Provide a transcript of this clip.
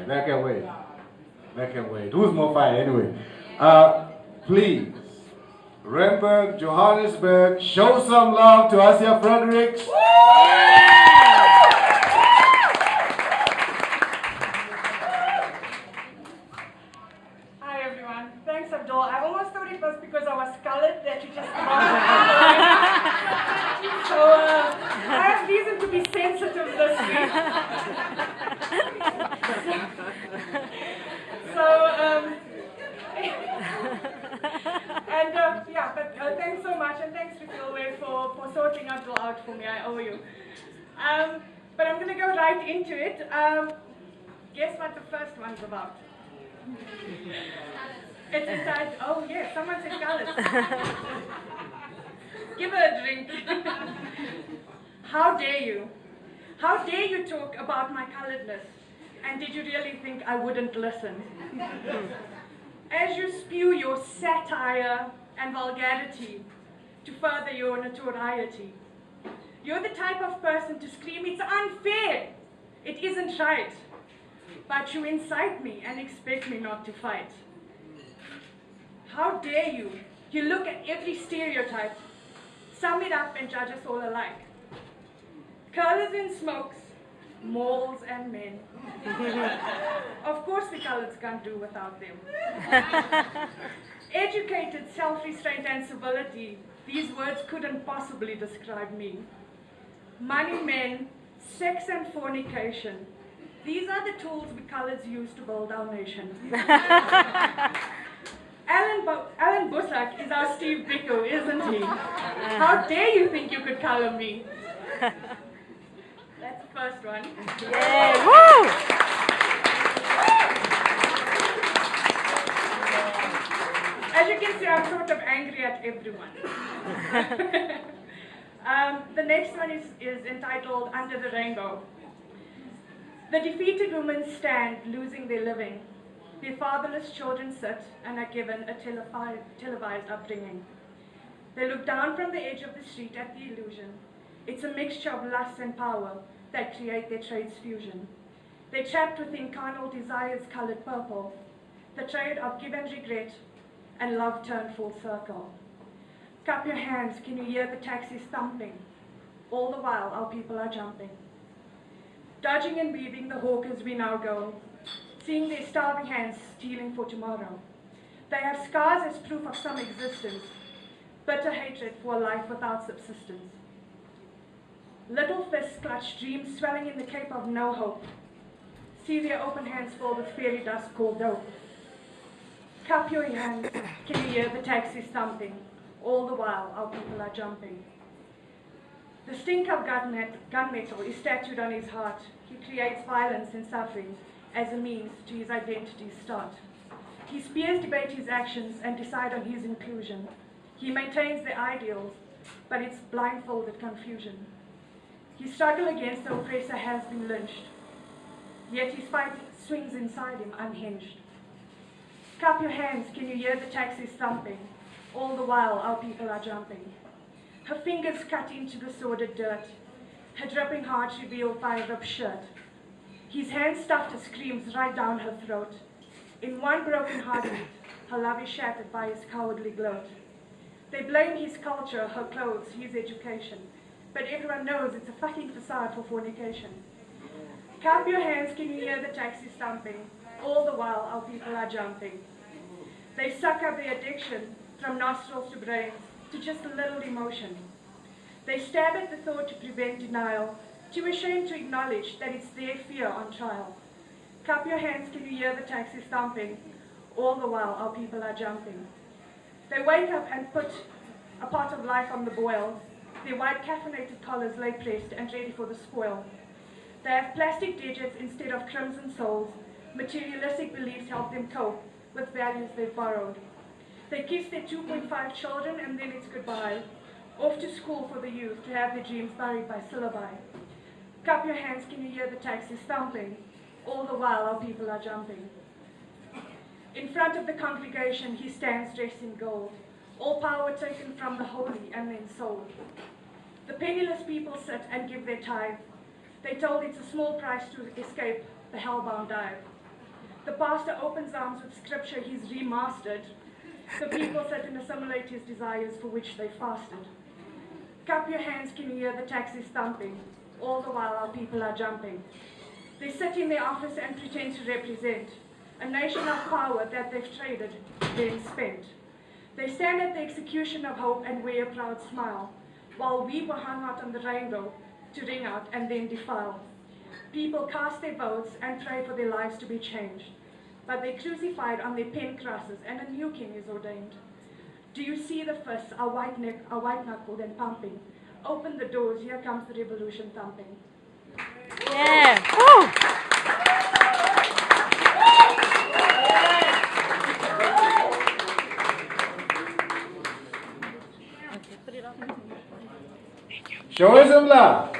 That can wait. That can wait. Who's more fire anyway? Please, Renberg, Johannesburg, show some love to Aasia Fredericks. Hi everyone. Thanks, Abdul. I almost thought it was because I was colored that you just So I have reason to be sensitive this week. Thanks so much, and thanks to Philway for sorting Abdul out for me. I owe you. But I'm going to go right into it. Guess what the first one's about? It's inside. Oh yes, someone said colors. Give her a drink. How dare you? How dare you talk about my coloredness? And did you really think I wouldn't listen? As you spew your satire and vulgarity to further your notoriety, you're the type of person to scream, "It's unfair! It isn't right!" But you incite me and expect me not to fight. How dare you? You look at every stereotype, sum it up and judge us all alike. Colors and smokes, malls and men. Of course the colors can't do without them. Educated, self-restraint and civility, these words couldn't possibly describe me. Money, men, sex and fornication, these are the tools we colors use to build our nation. Alan Busak is our Steve Biko, isn't he? How dare you think you could color me? That's the first one. Yay! Woo! As you can see, I'm sort of angry at everyone. The next one is entitled Under the Rainbow. The defeated women stand, losing their living. Their fatherless children sit and are given a televised upbringing. They look down from the edge of the street at the illusion. It's a mixture of lust and power that create their trade's fusion. They're trapped within carnal desires colored purple, the trade of give and regret, and love turned full circle. Cup your hands, can you hear the taxis thumping? All the while our people are jumping. Dodging and weaving the hawkers we now go, seeing their starving hands stealing for tomorrow. They have scars as proof of some existence, bitter hatred for a life without subsistence. Little fists clutch dreams swelling in the cape of no hope. See their open hands full with fairy dust called dope. Cup your hands, can you hear the taxis thumping? All the while our people are jumping. The stink of gunmetal is tattooed on his heart. He creates violence and suffering as a means to his identity's start. His peers debate his actions and decide on his inclusion. He maintains the ideals, but it's blindfolded confusion. His struggle against the oppressor has been lynched, yet his fight swings inside him unhinged. Cup your hands, can you hear the taxis thumping? All the while our people are jumping. Her fingers cut into the sordid dirt. Her dripping heart revealed by a ripped shirt. His hands stuffed her screams right down her throat. In one broken heartbeat, her love is shattered by his cowardly gloat. They blame his culture, her clothes, his education, but everyone knows it's a fucking facade for fornication. Cup your hands, can you hear the taxi thumping? All the while our people are jumping. They suck up their addiction from nostrils to brains to just a little emotion. They stab at the thought to prevent denial, too ashamed to acknowledge that it's their fear on trial. Cup your hands, can you hear the taxis thumping? All the while our people are jumping. They wake up and put a pot of life on the boil. Their white caffeinated collars lay pressed and ready for the spoil. They have plastic digits instead of crimson souls. Materialistic beliefs help them cope with values they've borrowed. They kiss their 2.5 children and then it's goodbye. Off to school for the youth to have their dreams buried by syllabi. Cup your hands, can you hear the taxis thumping? All the while our people are jumping. In front of the congregation he stands dressed in gold, all power taken from the holy and then sold. The penniless people sit and give their tithe. They told it's a small price to escape the hellbound dive. The pastor opens arms with scripture he's remastered. The people sit and assimilate his desires for which they fasted. Cup your hands, can you hear the taxis thumping? All the while our people are jumping. They sit in their office and pretend to represent a nation of power that they've traded, then spent. They stand at the execution of hope and wear a proud smile, while we were hung out on the rainbow to ring out and then defile. People cast their votes and pray for their lives to be changed, but they crucified on their pen crosses, and a new king is ordained. Do you see the fists, our white-knuckled and pumping? Open the doors, here comes the revolution thumping. Yeah. Woo. Show us some love.